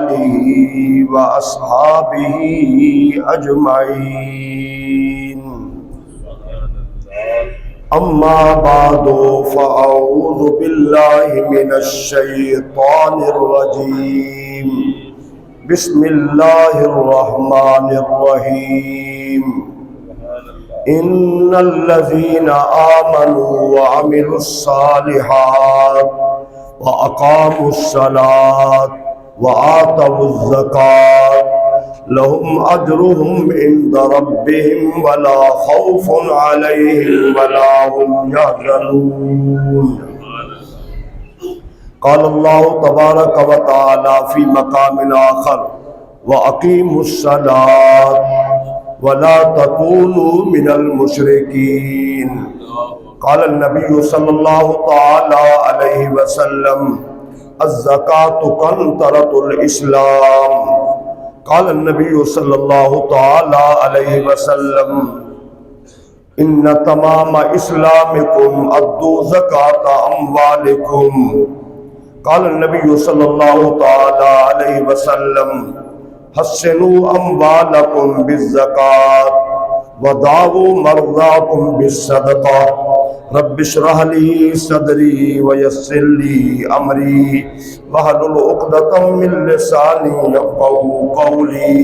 آلہ وأصحابہ اجمعین۔ اما بعد فاعوذ باللہ من الشیطان الرجیم، بسم اللہ الرحمن الرحیم۔ ان الذین آمنوا وعملوا الصالحات واقاموا الصلاة وآتوا الزکاة لهم اجرهم عند ربهم ولا خوف عليهم ولا هم يحزنون۔ قال الله تبارك وتعالى في مقام آخر وأقيموا الصلاة ولا تكونوا من المشركين۔ قال النبي صلى الله تعالى عليه وسلم الزكاة قنطرة الإسلام۔ قال النبي صلى الله تعالى عليه وسلم إن تمام إسلامكم أدوا زكاة أموالكم۔ قال النبي صلى الله تعالى عليه وسلم حسنوا أموالكم بالزكاة وداووا مرضاكم بالصدقة۔ رب اشرح لي صدري ويسر لي أمري واحلل عقدة من لساني يفقهوا قولي۔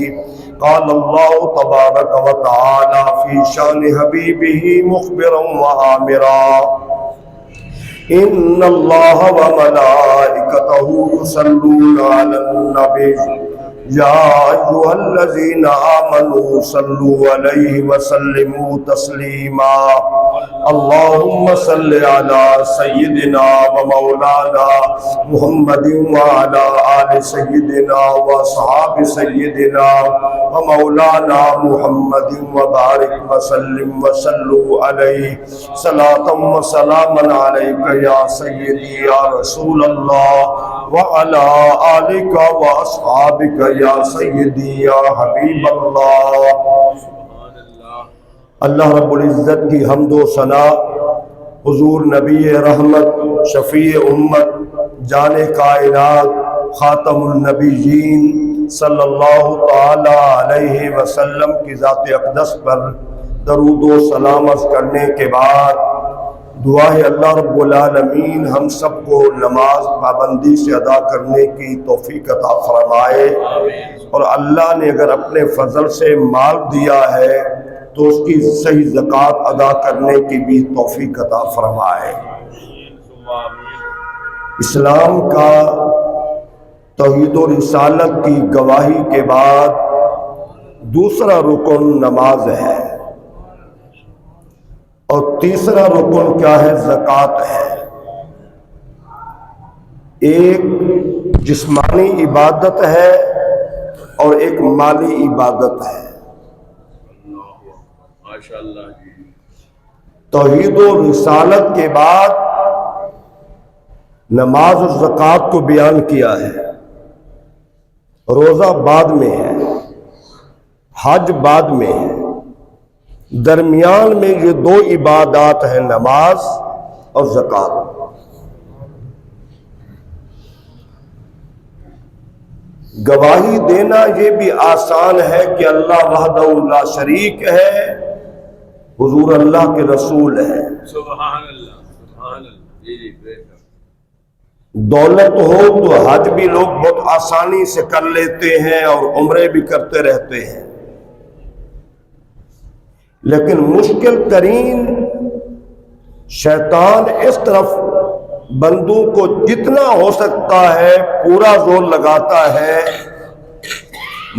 قال الله تبارك وتعالى في شان حبيبه مخبرا وآمرا إن الله وملائكته يصلون على النبي يا أيها الذين آمنوا صلوا عليه وسلموا تسليما۔ اللهم صل على سيدنا ومولانا محمد وعلى آل سيدنا وأصحاب سيدنا ومولانا محمد وبارك وسلم وصلوا عليه صلاة وسلاما عليك يا سيدي يا رسول الله وعلى آلك وأصحابك یا سیدی یا حبیب اللہ۔ اللہ رب العزت کی حمد و ثنا حضور نبی رحمت، شفیع امت، جان کائنات، خاتم النبیین صلی اللہ تعالی علیہ وسلم کی ذات اقدس پر درود و سلام عرض کرنے کے بعد دعا ہے اللہ رب العالمین ہم سب کو نماز پابندی سے ادا کرنے کی توفیق عطا فرمائے، اور اللہ نے اگر اپنے فضل سے مال دیا ہے تو اس کی صحیح زکوٰۃ ادا کرنے کی بھی توفیق عطا فرمائے۔ اسلام کا توحید و رسالت کی گواہی کے بعد دوسرا رکن نماز ہے، اور تیسرا رکن کیا ہے؟ زکوٰۃ ہے۔ ایک جسمانی عبادت ہے اور ایک مالی عبادت ہے۔ توحید و رسالت کے بعد نماز اور زکوٰۃ کو بیان کیا ہے، روزہ بعد میں ہے، حج بعد میں ہے، درمیان میں یہ دو عبادات ہیں، نماز اور زکوٰۃ۔ گواہی دینا یہ بھی آسان ہے کہ اللہ وحدہ لا شریک ہے، حضور اللہ کے رسول ہیں۔ سبحان اللہ، سبحان اللہ۔ دولت ہو تو حج بھی لوگ بہت آسانی سے کر لیتے ہیں اور عمرے بھی کرتے رہتے ہیں، لیکن مشکل ترین شیطان اس طرف بندوں کو جتنا ہو سکتا ہے پورا زور لگاتا ہے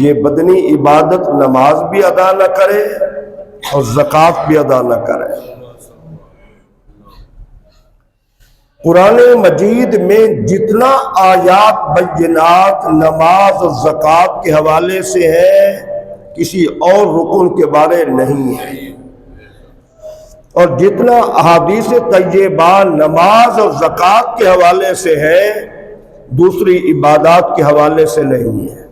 یہ بدنی عبادت نماز بھی ادا نہ کرے اور زکوٰۃ بھی ادا نہ کرے۔ قرآن مجید میں جتنا آیات بینات نماز اور زکوٰۃ کے حوالے سے ہے کسی اور رکن کے بارے نہیں ہے، اور جتنا احادیث طیبہ نماز اور زکوٰۃ کے حوالے سے ہے دوسری عبادات کے حوالے سے نہیں ہے۔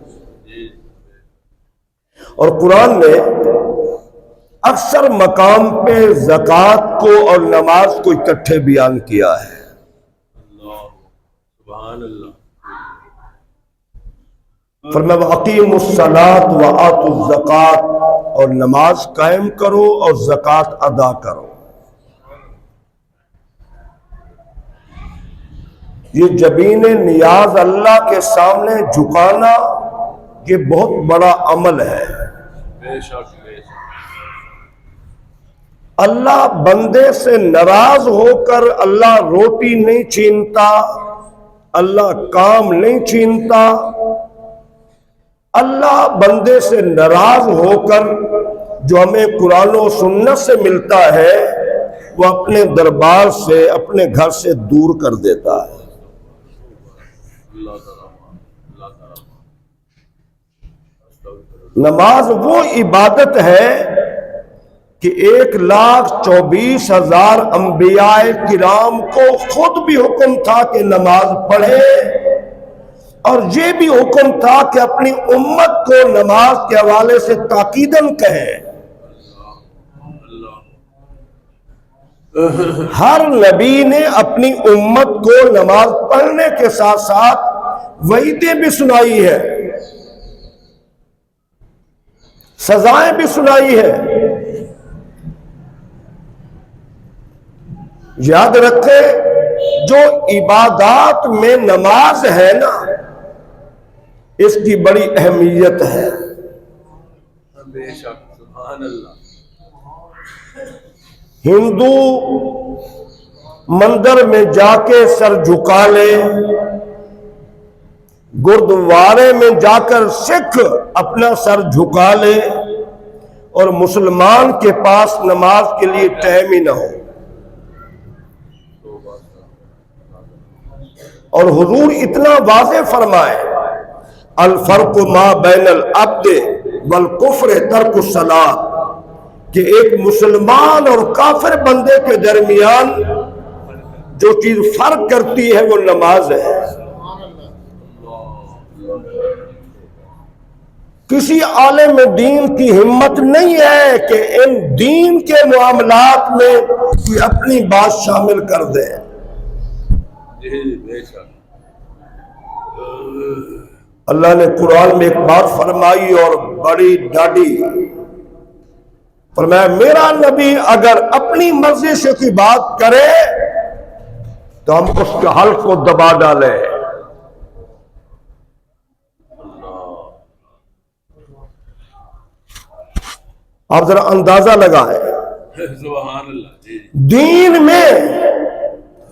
اور قرآن نے اکثر مقام پہ زکوٰۃ کو اور نماز کو اکٹھے بیان کیا ہے۔ سبحان اللہ۔ فرمایا وَأَقِیمُوا الصَّلَاةَ وَآتُوا الزَّکَاةَ، اور نماز قائم کرو اور زکوٰۃ ادا کرو۔ یہ جبین نیاز اللہ کے سامنے جھکانا یہ بہت بڑا عمل ہے۔ بے شک بے شک۔ اللہ بندے سے ناراض ہو کر اللہ روٹی نہیں چھینتا، اللہ کام نہیں چھینتا۔ اللہ بندے سے ناراض ہو کر جو ہمیں قرآن و سنت سے ملتا ہے وہ اپنے دربار سے، اپنے گھر سے دور کر دیتا ہے۔ نماز وہ عبادت ہے کہ 1,24,000 انبیاء کرام کو خود بھی حکم تھا کہ نماز پڑھے، اور یہ بھی حکم تھا کہ اپنی امت کو نماز کے حوالے سے تاکیداً کہیں۔ ہر نبی نے اپنی امت کو نماز پڑھنے کے ساتھ ساتھ وعیدیں بھی سنائی ہے، سزائیں بھی سنائی ہے۔ یاد رکھیں جو عبادات میں نماز ہے نا، اس کی بڑی اہمیت ہے۔ بے شک سبحان اللہ۔ ہندو مندر میں جا کے سر جھکا لے، گردوارے میں جا کر سکھ اپنا سر جھکا لے، اور مسلمان کے پاس نماز کے لیے ٹائم ہی نہ ہو۔ اور حضور اتنا واضح فرمائے الفرق ما بین العبد والکفر ترک الصلاۃ، کہ ایک مسلمان اور کافر بندے کے درمیان جو چیز فرق کرتی ہے وہ نماز ہے۔ کسی عالم دین کی ہمت نہیں ہے کہ ان دین کے معاملات میں کوئی اپنی بات شامل کر دے۔ جی بے شک۔ اللہ نے قرآن میں ایک بات فرمائی اور بڑی ڈاڈی، فرمایا میرا نبی اگر اپنی مرضی سے کوئی بات کرے تو ہم اس کے حلق کو دبا ڈالیں۔ آپ ذرا اندازہ لگائیں، سبحان اللہ۔ جی دین میں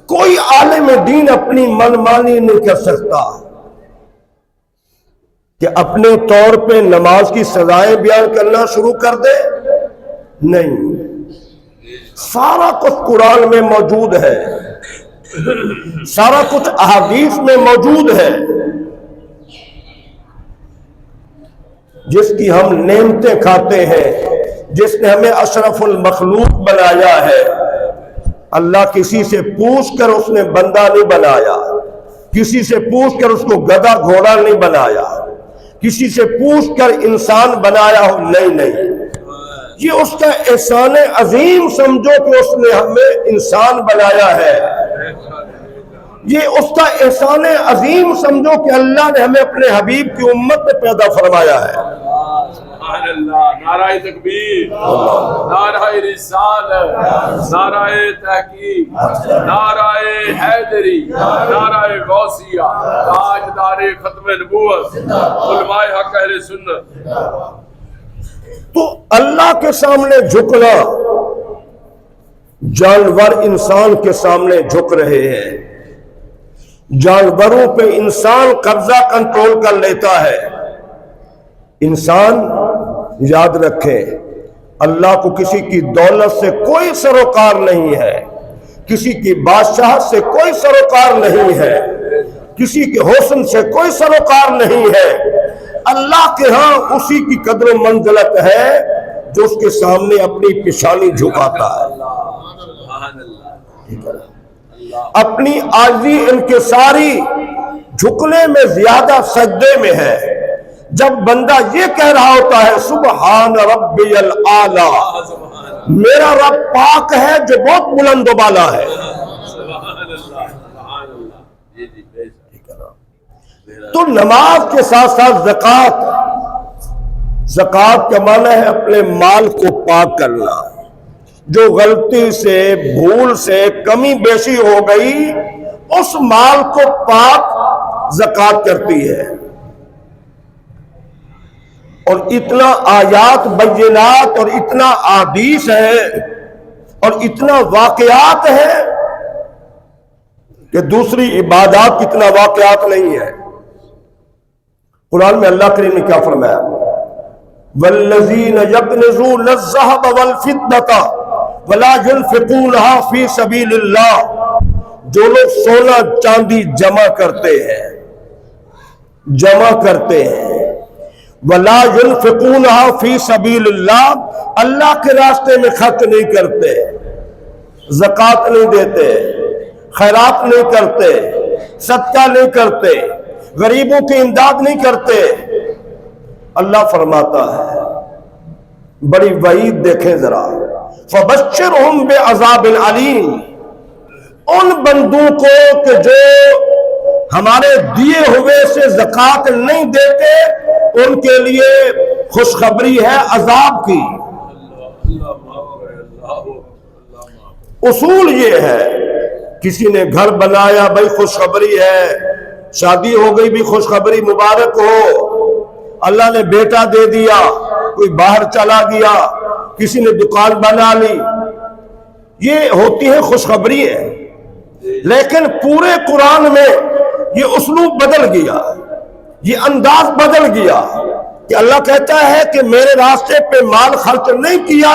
کوئی عالم دین اپنی من مانی نہیں کر سکتا کہ اپنے طور پہ نماز کی سزائیں بیان کرنا شروع کر دے۔ نہیں، سارا کچھ قرآن میں موجود ہے، سارا کچھ احادیث میں موجود ہے۔ جس کی ہم نعمتیں کھاتے ہیں، جس نے ہمیں اشرف المخلوق بنایا ہے، اللہ کسی سے پوچھ کر اس نے بندہ نہیں بنایا، کسی سے پوچھ کر اس کو گدھا گھوڑا نہیں بنایا، کسی سے پوچھ کر انسان بنایا ہو، نہیں۔ یہ اس کا احسان عظیم سمجھو کہ اس نے ہمیں انسان بنایا ہے۔ یہ اس کا احسان عظیم سمجھو کہ اللہ نے ہمیں اپنے حبیب کی امت میں پیدا فرمایا ہے۔ سبحان اللہ۔ نعرہ تکبیر، نعرہ رسالت، نعرہ تحقیق، نعرہ حیدری، نعرہ غوثیہ، تاجدار ختم نبوت، علماء حق اہل سنت۔ تو اللہ کے سامنے جھکنا، جانور انسان کے سامنے جھک رہے ہیں، جانوروں پہ انسان قبضہ کنٹرول کر لیتا ہے۔ انسان یاد رکھے اللہ کو کسی کی دولت سے کوئی سروکار نہیں ہے، کسی کی بادشاہت سے کوئی سروکار نہیں ہے، کسی کے حسن سے کوئی سروکار نہیں ہے۔ اللہ کے ہاں اسی کی قدر و منزلت ہے جو اس کے سامنے اپنی پیشانی جھکاتا ہے۔ اپنی عاجزی انکساری جھکنے میں زیادہ سجدے میں ہے۔ جب بندہ یہ کہہ رہا ہوتا ہے سبحان ربی الاعلی، میرا رب پاک ہے جو بہت بلند و بالا ہے۔ تو نماز کے ساتھ ساتھ زکوٰۃ، زکوٰۃ کا معنی ہے اپنے مال کو پاک کرنا. جو غلطی سے، بھول سے کمی بیشی ہو گئی، اس مال کو پاک زکوٰۃ کرتی ہے. اور اتنا آیات بینات اور اتنا احادیث ہے اور اتنا واقعات ہے کہ دوسری عبادات اتنا واقعات نہیں ہے. قرآن میں اللہ کریم نے کیا فرمایا؟ والذین یکنزون الذھب والفضة ولا ينفقونها فی سبیل اللہ. جو لوگ سونا چاندی جمع کرتے ہیں ولا ينفقونها فی سبیل اللہ، اللہ کے راستے میں خرچ نہیں کرتے، زکوٰۃ نہیں دیتے، خیرات نہیں کرتے، صدقہ نہیں کرتے، غریبوں کی امداد نہیں کرتے، اللہ فرماتا ہے، بڑی وعید دیکھیں ذرا، فبشرہم بعذاب علیم. ان بندوں کو کہ جو ہمارے دیے ہوئے سے زکوٰۃ نہیں دیتے، ان کے لیے خوشخبری ہے عذاب کی. اصول یہ ہے، کسی نے گھر بنایا بھائی خوشخبری ہے، شادی ہو گئی بھی خوشخبری مبارک ہو، اللہ نے بیٹا دے دیا، کوئی باہر چلا گیا، کسی نے دکان بنا لی، یہ ہوتی ہے خوشخبری ہے. لیکن پورے قرآن میں یہ اسلوب بدل گیا، یہ انداز بدل گیا کہ اللہ کہتا ہے کہ میرے راستے پہ مال خرچ نہیں کیا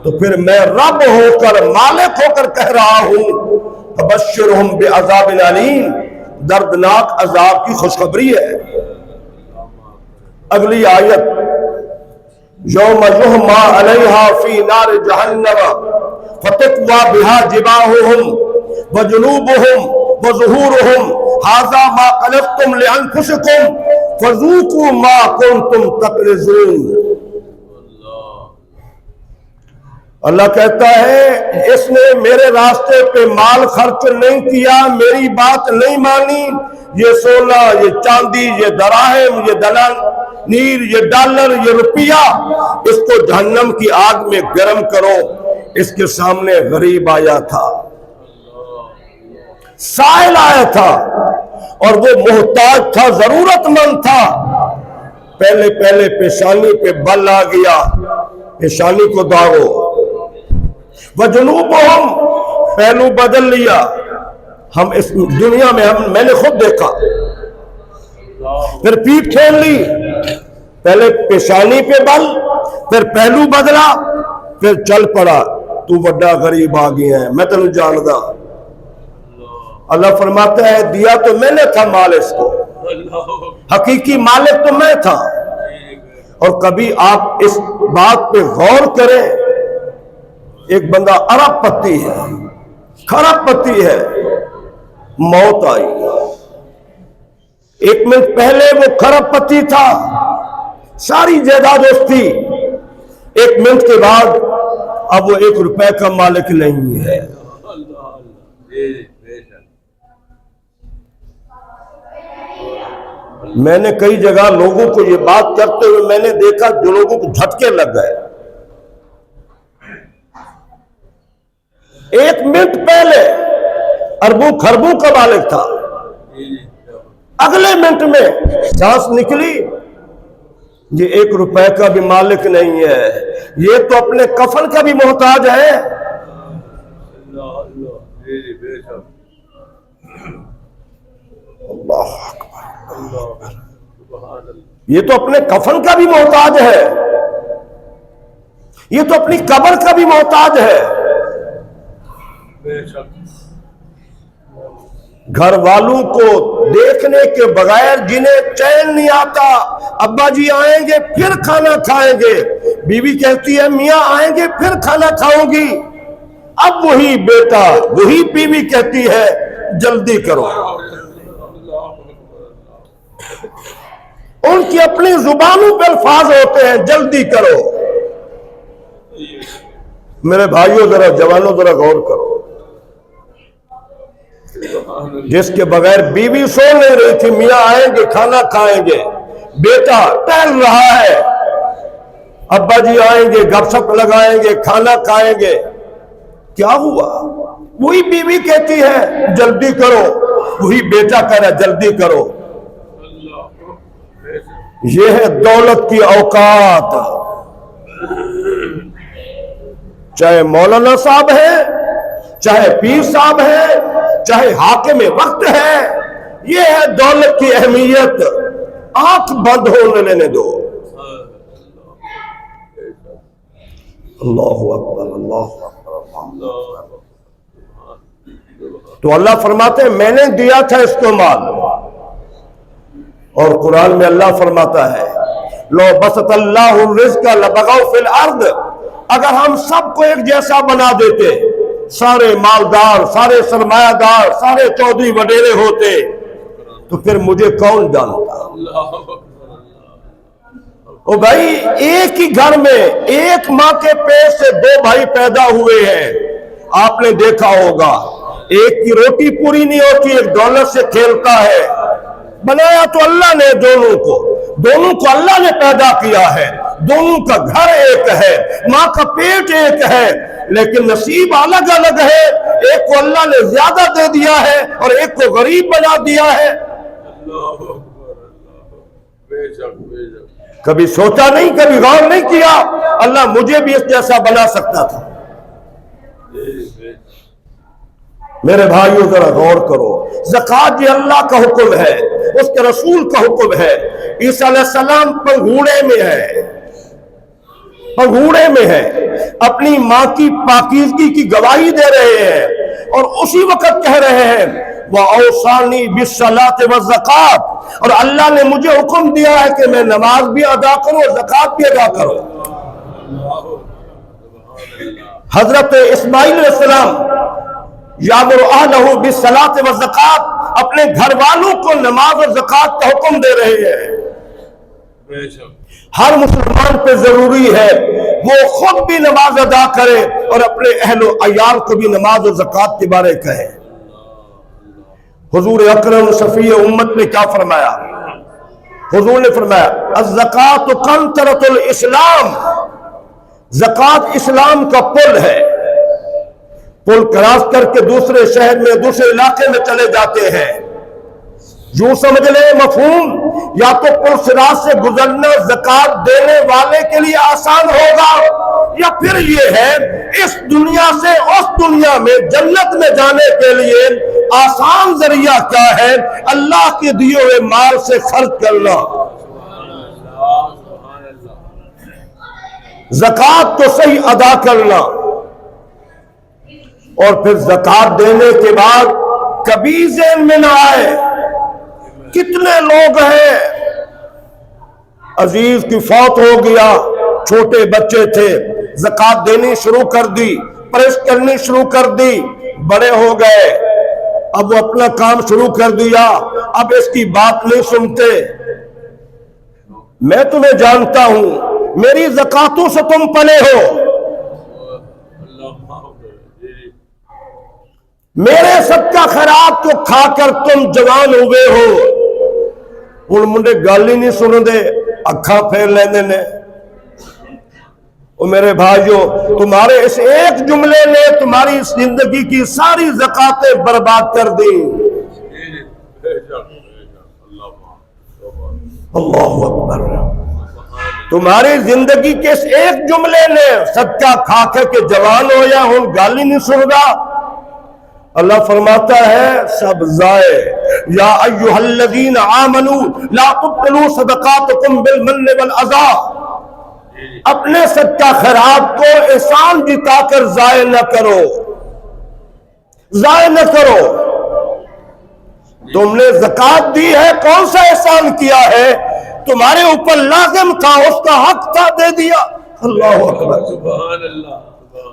تو پھر میں رب ہو کر، مالک ہو کر کہہ رہا ہوں فبشرہم بعذاب علیم، دردناک عذاب کی خوشخبری ہے. اگلی آیت، یوم یحمى علیہا فی نار جہنم فتکوی بہا جباہہم وجنوبہم وظہورہم ھذا ما کنزتم لانفسکم فذوقوا ما کنتم تکنزون. اللہ کہتا ہے اس نے میرے راستے پہ مال خرچ نہیں کیا، میری بات نہیں مانی، یہ سونا، یہ چاندی، یہ دراہم، یہ دنانیر، یہ ڈالر، یہ روپیہ، اس کو جہنم کی آگ میں گرم کرو. اس کے سامنے غریب آیا تھا، سائل آیا تھا، اور وہ محتاج تھا، ضرورت مند تھا. پہلے پیشانی پہ بل آ گیا، پیشانی کو داغو. وجنوبہم، پہلو بدل لیا. ہم اس دنیا میں نے خود دیکھا، پھر پیٹھ کھول لی، پہلے پیشانی پہ بل، پھر پہلو بدلا، پھر چل پڑا. تو بڑا غریب آ گیا ہے، میں تنوں جاندا. اللہ فرماتا ہے دیا تو میں نے تھا مال اس کو، حقیقی مالک تو میں تھا. اور کبھی آپ اس بات پہ غور کریں، ایک بندہ ارب پتی ہے، کھرب پتی ہے، موت آئی. 1 منٹ پہلے وہ کھرب پتی تھا، ساری جائیداد اس تھی. 1 منٹ کے بعد اب وہ 1 روپے کا مالک نہیں ہے. میں نے کئی جگہ لوگوں کو یہ بات کرتے ہوئے میں نے دیکھا، جو لوگوں کو جھٹکے لگ گئے. 1 منٹ پہلے اربوں خربوں کا مالک تھا، اگلے منٹ میں سانس نکلی، یہ 1 روپے کا بھی مالک نہیں ہے، یہ تو اپنے کفن کا بھی محتاج ہے. اللہ اکبر، یہ تو اپنے کفن کا بھی محتاج ہے، یہ تو اپنی قبر کا بھی محتاج ہے. گھر والوں کو دیکھنے کے بغیر جنہیں چین نہیں آتا، ابا جی آئیں گے پھر کھانا کھائیں گے، بیوی کہتی ہے میاں آئیں گے پھر کھانا کھاؤں گی، اب وہی بیٹا وہی بیوی کہتی ہے جلدی کرو. ان کی اپنی زبانوں پہ الفاظ ہوتے ہیں جلدی کرو. میرے بھائیوں ذرا جوانوں ذرا غور کرو. جس کے بغیر بیوی سو نہیں رہی تھی، میاں آئیں گے کھانا کھائیں گے، بیٹا ٹہل رہا ہے، ابا جی آئیں گے گپ شپ لگائیں گے کھانا کھائیں گے، کیا ہوا؟ وہی بیوی کہتی ہے جلدی کرو، وہی بیٹا کہہ رہا ہے جلدی کرو۔ یہ ہے دولت کی اوقات، چاہے مولانا صاحب ہے، چاہے پیر صاحب ہے، چاہے حاکم وقت ہے، یہ ہے دولت کی اہمیت۔ آنکھ بند ہونے لینے دو۔ اللہ اکبر، اللہ اکبر، اللہ اکبر۔ تو اللہ فرماتے ہیں میں نے دیا تھا اس کو مال، اور قرآن میں اللہ فرماتا ہے لو بسط اللہ الرزق لبغوا فی الارض، اگر ہم سب کو ایک جیسا بنا دیتے، سارے مالدار، سارے سرمایہ دار، سارے چودھری وڈیرے ہوتے، تو پھر مجھے کون جانتا؟ او بھائی ایک ہی گھر میں ایک ماں کے پیٹ سے دو بھائی پیدا ہوئے ہیں، آپ نے دیکھا ہوگا، ایک کی روٹی پوری نہیں ہوتی، ایک دولت سے کھیلتا ہے۔ بنایا تو اللہ نے دونوں کو اللہ نے پیدا کیا ہے، دونوں کا گھر ایک ہے، ماں کا پیٹ ایک ہے، لیکن نصیب الگ الگ ہے۔ ایک کو اللہ نے زیادہ دے دیا ہے اور ایک کو غریب بنا دیا ہے۔ کبھی سوچا نہیں، کبھی غور نہیں کیا اللہ مجھے بھی اس جیسا بنا سکتا تھا؟ میرے بھائیوں ذرا غور کرو، زکوٰۃ یہ اللہ کا حکم ہے، اس کے رسول کا حکم ہے۔ عیسیٰ علیہ السلام پنگھوڑے میں ہے، اپنی ماں کی پاکیزگی کی گواہی دے رہے ہیں، اور اسی وقت کہہ رہے ہیں وَأَوْصَانِي بِالصَّلَاةِ وَالزَّكَاةِ، اور اللہ نے مجھے حکم دیا ہے کہ میں نماز بھی ادا کروں اور زکوٰۃ بھی ادا کروں۔ حضرت اسماعیل علیہ السلام یامر اہلہ بالصلاۃ والزکاۃ، اپنے گھر والوں کو نماز اور زکوٰۃ کا حکم دے رہے ہیں۔ ہر مسلمان پہ ضروری ہے وہ خود بھی نماز ادا کرے اور اپنے اہل و عیال کو بھی نماز اور زکوٰۃ کے بارے کہے۔ حضور اکرم شفیع امت نے کیا فرمایا؟ حضور نے فرمایا الزکوٰۃ قنطرۃ الاسلام، زکوٰۃ اسلام کا پل ہے۔ پل کراس کر کے دوسرے شہر میں، دوسرے علاقے میں چلے جاتے ہیں، یوں سمجھ لیں مفہوم، یا تو پل صراط سے گزرنا زکوٰۃ دینے والے کے لیے آسان ہوگا، یا پھر یہ ہے اس دنیا سے اس دنیا میں جنت میں جانے کے لیے آسان ذریعہ کیا ہے؟ اللہ کے دیے ہوئے مال سے خرچ کرنا۔ زکوٰۃ کو صحیح ادا کرنا، اور پھر زکوٰۃ دینے کے بعد کبھی ذہن میں نہ آئے کتنے لوگ ہیں عزیز کی فوت ہو گیا، چھوٹے بچے تھے، زکوٰۃ دینی شروع کر دی، پرہیز کرنی شروع کر دی، بڑے ہو گئے، اب وہ اپنا کام شروع کر دیا، اب اس کی بات نہیں سنتے۔ میں تمہیں جانتا ہوں، میری زکوٰۃوں سے تم پلے ہو، میرے صدقہ خیرات کو کھا کر تم جوان ہوئے ہو۔ ان منڈے گل ہی نہیں سن دے، اکھاں پھیر لیندے نے۔ اور میرے بھائیو، تمہارے اس ایک جملے نے تمہاری زندگی کی ساری زکوٰتیں برباد کر دی۔ اللہ اکبر۔ تمہاری زندگی کے اس ایک جملے نے صدقہ کھا کر کے جوان ہو یا ہن گل ہی نہیں سن رہا۔ اللہ فرماتا ہے سب ضائع۔ یا ایھا الذین آمنوا لا تبطلوا صدقاتکم بالمن والاذی، اپنے صدقہ خیرات کو احسان جتا کر ضائع نہ کرو، ضائع نہ کرو۔ تم نے زکوٰۃ دی ہے، کون سا احسان کیا ہے؟ تمہارے اوپر لازم تھا، اس کا حق تھا، دے دیا۔ اللہ اکبر، سبحان اللہ۔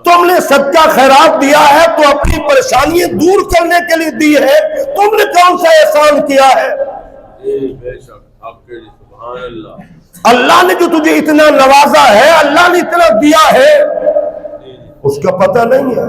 تم نے صدقہ خیرات دیا ہے تو اپنی پریشانیاں دور کرنے کے لیے دی ہے، تم نے کون سا احسان کیا ہے؟ اللہ نے جو تجھے اتنا نوازا ہے، اللہ نے اتنا دیا ہے، اس کا پتہ نہیں ہے۔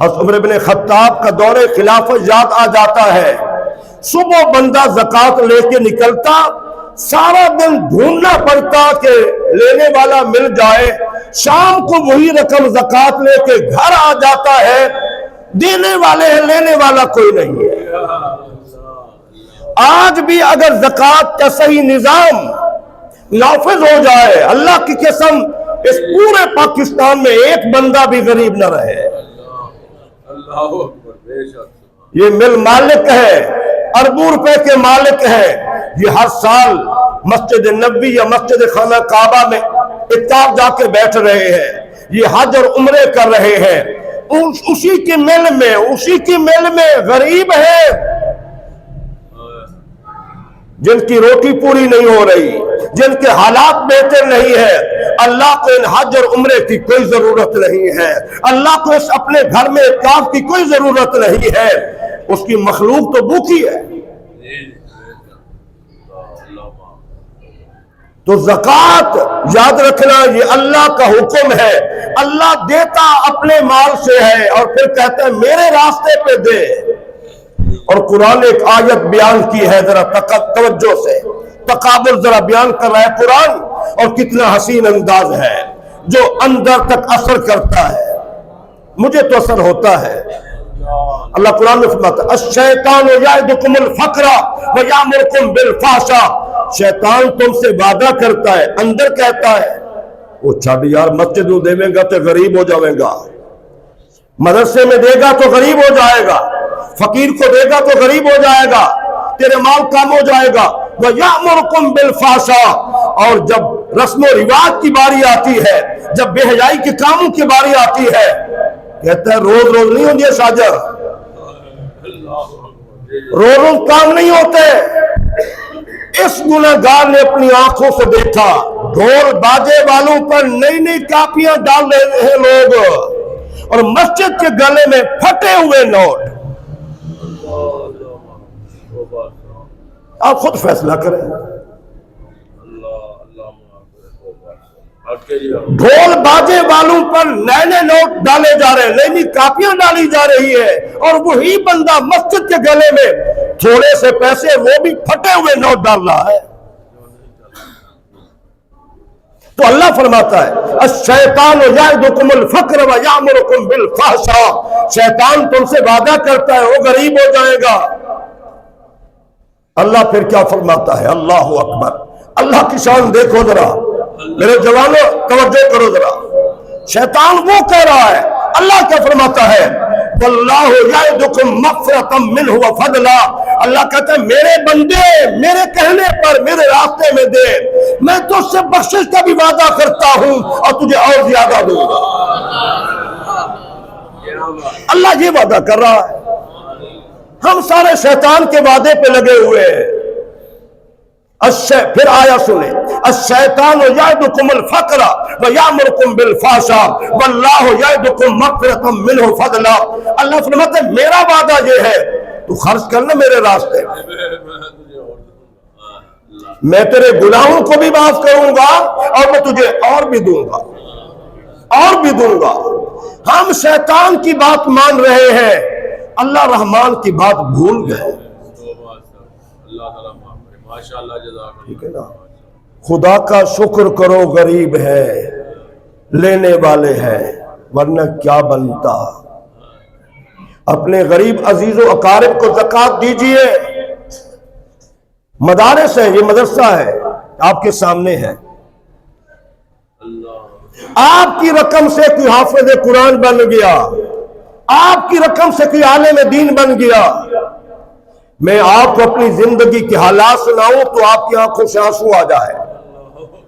حضرت عمر بن خطاب کا دور خلافت یاد آ جاتا ہے. صبح بندہ زکوٰۃ لے کے نکلتا، سارا دن ڈھونڈنا پڑتا کہ لینے والا مل جائے، شام کو وہی رقم زکوٰۃ لے کے گھر آ جاتا ہے، دینے والے ہیں، لینے والا کوئی نہیں ہے. آج بھی اگر زکوٰۃ کا صحیح نظام نافذ ہو جائے، اللہ کی قسم اس پورے پاکستان میں ایک بندہ بھی غریب نہ رہے. یہ مل مالک ہے، اربوں روپے کے مالک ہے. یہ ہر سال مسجد نبوی یا مسجد خانہ کعبہ میں افطار جا کے بیٹھ رہے ہیں، یہ حج اور عمرے کر رہے ہیں. اسی کی مل میں غریب ہے جن کی روٹی پوری نہیں ہو رہی، جن کے حالات بہتر نہیں ہے. اللہ کو ان حج اور عمرے کی کوئی ضرورت نہیں ہے، اللہ کو اس اپنے گھر میں اعتکاف کی کوئی ضرورت نہیں ہے. اس کی مخلوق تو بھوکی ہے. تو زکوٰۃ یاد رکھنا یہ اللہ کا حکم ہے. اللہ دیتا اپنے مال سے ہے اور پھر کہتا ہے میرے راستے پہ دے. اور قرآن ایک آیت بیان کی ہے، ذرا توجہ سے تقابل ذرا بیان کر رہا ہے قرآن، اور کتنا حسین انداز ہے جو اندر تک اثر کرتا ہے. مجھے تو اثر ہوتا ہے. اللہ قرآن میں فرماتا ہے الشیطان یعدکم الفقر ویامرکم بالفحشاء. شیطان تم سے وعدہ کرتا ہے، اندر کہتا ہے وہ چھڑ یار مسجد میں دے گا تو غریب ہو جائے گا، مدرسے میں دے گا تو غریب ہو جائے گا، فقیر کو دے گا تو غریب ہو جائے گا، تیرے مال کم ہو جائے گا. وَيَأْمُرُكُمْ بِالْفَحْشَاءِ. اور جب رسم و رواج کی باری آتی ہے، جب بے حیائی کے کاموں کی باری آتی ہے، کہتا ہے روز نہیں ہوتی ہے شاجر، روز کام نہیں ہوتے. اس گناہگار نے اپنی آنکھوں سے دیکھا ڈھول باجے والوں پر نئی کاپیاں ڈال رہے ہیں لوگ، اور مسجد کے گلے میں پھٹے ہوئے نوٹ. آپ خود فیصلہ کریں. ڈھول باجے والوں پر نئے نوٹ ڈالے جا رہے ہیں، نئی کاپیاں ڈالی جا رہی ہے، اور وہی بندہ مسجد کے گلے میں تھوڑے سے پیسے وہ بھی پھٹے ہوئے نوٹ ڈال رہا ہے. تو اللہ فرماتا ہے الشیطان یعدکم الفقر ویامرکم بالفحشاء. شیطان تم سے وعدہ کرتا ہے وہ غریب ہو جائے گا. اللہ پھر کیا فرماتا ہے؟ اللہ اکبر. اللہ کی شان دیکھو ذرا میرے جوانوں، توجہ کرو ذرا. شیطان وہ کہہ رہا ہے، اللہ کیا فرماتا ہے؟ واللہ یعدکم مغفرۃ منہ وفضلا. اللہ کہتا ہے میرے بندے میرے کہنے پر میرے راستے میں دے، میں تجھ سے بخشش کا بھی وعدہ کرتا ہوں اور تجھے اور زیادہ دوں گا. اللہ یہ وعدہ کر رہا ہے. ہم سارے شیطان کے وعدے پہ لگے ہوئے ہیں. پھر آیا سنیں الشیطان یعدکم الفقر ویامرکم بالفحشاء واللہ یعدکم مغفرۃ منہ وفضلا. اللہ فرماتا ہے میرا وعدہ یہ ہے تو خرچ کرنا میرے راستے میں تیرے گناہوں کو بھی معاف کروں گا اور میں تجھے اور بھی دوں گا. ہم شیطان کی بات مان رہے ہیں، اللہ رحمان کی بات بھول گئے. ٹھیک ہے نا. خدا کا شکر کرو غریب ہے، لینے والے ہیں، ورنہ کیا بنتا. اپنے غریب عزیز و اقارب کو زکوٰۃ دیجئے. مدارس ہے، یہ مدرسہ ہے آپ کے سامنے ہے. آپ کی رقم سے کوئی حافظ قرآن بن گیا، آپ کی رقم سے کوئی عالم دین بن گیا. میں آپ کو اپنی زندگی کے حالات سناؤں تو آپ کی آنکھوں سے آنسو آ جائے.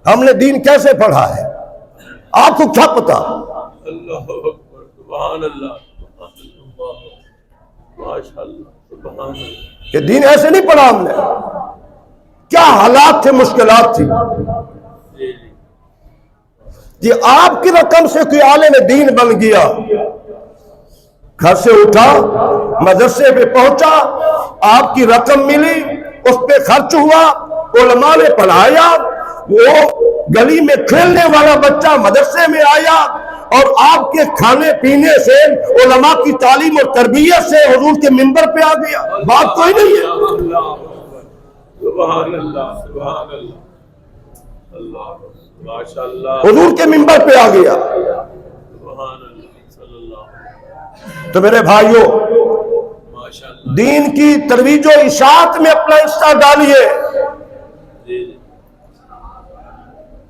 ہم نے دین کیسے پڑھا ہے، آپ کو کیا پتا؟ کہ دین ایسے نہیں پڑھا ہم نے. کیا حالات تھے، مشکلات تھی. یہ آپ کی رقم سے کوئی عالم دین بن گیا، گھر سے اٹھا مدرسے پہ پہنچا، آپ کی رقم ملی، اس پہ خرچ ہوا، علماء نے پڑھایا، وہ گلی میں کھیلنے والا بچہ مدرسے میں آیا اور آپ کے کھانے پینے سے، علماء کی تعلیم اور تربیت سے حضور کے منبر پہ آ گیا. بات کوئی نہیں ہے. سبحان اللہ، سبحان اللہ، اللہ ماشاء اللہ، حضور کے منبر پہ آ گیا. سبحان اللہ صلی اللہ، تو میرے بھائیوں، ماشاء اللہ. دین کی ترویج و اشاعت میں اپنا حصہ ڈالیے. جی جی،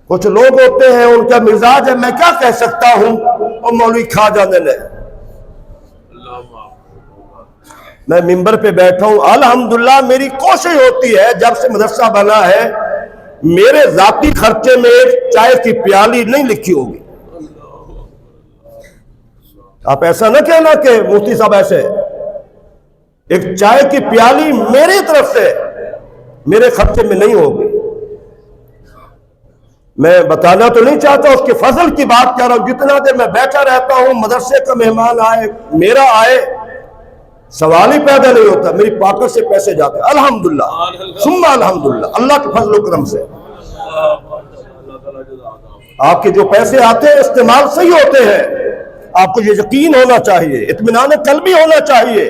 کچھ لوگ ہوتے ہیں ان کا مزاج ہے میں کیا کہہ سکتا ہوں، اور مولوی کھا جانے لے. اللہ معاف. میں منبر پہ بیٹھا ہوں، الحمدللہ میری کوشش ہوتی ہے جب سے مدرسہ بنا ہے میرے ذاتی خرچے میں ایک چائے کی پیالی نہیں لکھی ہوگی. آپ ایسا نہ کہنا کہ مفتی صاحب ایسے، ایک چائے کی پیالی میری طرف سے میرے خرچے میں نہیں ہوگی. میں بتانا تو نہیں چاہتا، اس کے فضل کی بات کر رہا ہوں. جتنا دیر میں بیٹھا رہتا ہوں، مدرسے کا مہمان آئے، میرا آئے، سوال ہی پیدا نہیں ہوتا، میری پاکٹ سے پیسے جاتے ہیں الحمدللہ ثم الحمدللہ، اللہ کے فضل و کرم سے. آپ کے جو پیسے آتے ہیں استعمال صحیح ہوتے ہیں. آپ کو یہ یقین ہونا چاہیے، اطمینان قلبی ہونا چاہیے.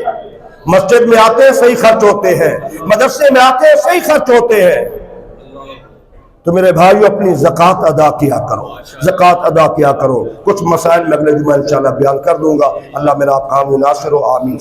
مسجد میں آتے ہیں صحیح خرچ ہوتے ہیں، مدرسے میں آتے ہیں صحیح خرچ ہوتے ہیں. تو میرے بھائیو اپنی زکوٰۃ ادا کیا کرو، زکوٰۃ ادا کیا کرو. کچھ مسائل میں اگلے جمعہ انشاءاللہ بیان کر دوں گا. اللہ میرا آپ کا حامی ناصر ہو، آمین.